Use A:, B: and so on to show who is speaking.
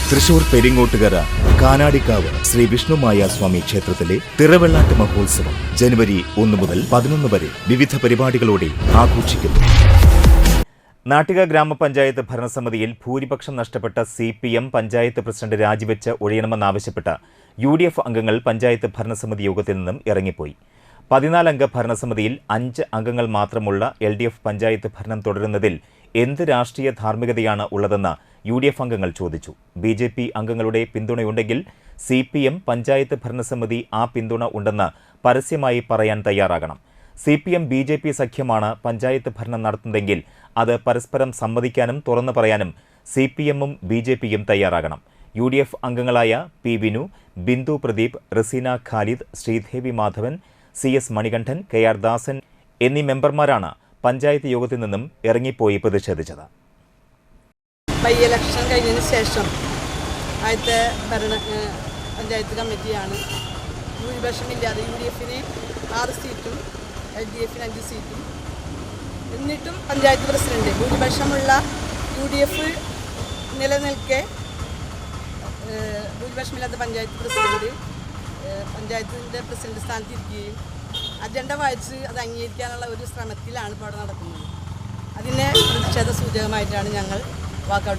A: തൃശൂർ പെരിങ്ങോട്ടുകര കാനാടിക്കാവ് ശ്രീ വിഷ്ണുമായ സ്വാമി ക്ഷേത്രത്തിലെ തിറവെള്ളാട്ട് മഹോത്സവം ജനുവരി 1 മുതൽ 11 വരെ വിവിധ പരിപാടികളോടെ ആഘോഷിക്കുന്നു. നാട്ടിക ഗ്രാമപഞ്ചായത്ത് ഭരണസമിതിയിൽ ഭൂരിപക്ഷം നഷ്ടപ്പെട്ട CPM പഞ്ചായത്ത് പ്രസിഡന്റ് രാജിവെച്ച് ഒഴിയണമെന്നാവശ്യപ്പെട്ട UDF അംഗങ്ങൾ പഞ്ചായത്ത് ഭരണസമിതി യോഗത്തിൽ നിന്നും ഇറങ്ങിപ്പോയി. 14 അംഗ ഭരണസമിതിയിൽ 5 അംഗങ്ങൾ മാത്രമുള്ള LDF പഞ്ചായത്ത് ഭരണം തുടരുന്നതിൽ എന്ത് രാഷ്ട്രീയ ധാർമ്മികതയാണ് ഉള്ളതെന്ന് UDF അംഗങ്ങൾ ചോദിച്ചു. BJP അംഗങ്ങളുടെ പിന്തുണയുണ്ടെങ്കിൽ CPM പഞ്ചായത്ത് ഭരണസമിതി ആ പിന്തുണ ഉണ്ടെന്ന് പരസ്യമായി പറയാൻ തയ്യാറാകണം. CPM BJP സഖ്യമാണ് പഞ്ചായത്ത് ഭരണം നടത്തുന്നതെങ്കിൽ അത് പരസ്പരം സമ്മതിക്കാനും തുറന്നു പറയാനും CPMഉം BJPയും തയ്യാറാകണം. UDF അംഗങ്ങളായ P. Vinu, Bindu Pradeep, Razeena Khalid, Sridevi Madhavan, CS Manikandan, KR ദാസൻ എന്നീ മെമ്പർമാരാണ് പഞ്ചായത്ത് യോഗത്തിൽ നിന്നും ഇറങ്ങിപ്പോയി പ്രതിഷേധിച്ചത്.
B: ഇലക്ഷൻ കഴിഞ്ഞതിന് ശേഷം ആദ്യത്തെ പഞ്ചായത്ത് കമ്മിറ്റിയാണ്. ഭൂരിപക്ഷമില്ലാതെ UDFന് 6 സീറ്റും LDFന് 5 സീറ്റും. എന്നിട്ടും പഞ്ചായത്ത് പ്രസിഡന്റ് ഭൂരിപക്ഷമുള്ള UDF നിലനിൽക്കെ ഭൂരിപക്ഷമില്ലാത്ത പഞ്ചായത്ത് പ്രസിഡന്റ് പഞ്ചായത്തിൻ്റെ പ്രസിഡന്റ് സ്ഥാനത്തിരിക്കുകയും അജണ്ട വായിച്ച് അത് അംഗീകരിക്കാനുള്ള ഒരു ശ്രമത്തിലാണ് ഇപ്പോൾ അവിടെ നടക്കുന്നത്. അതിനെ പ്രതിഷേധ സൂചകമായിട്ടാണ് ഞങ്ങൾ വാക്കൗട്ട്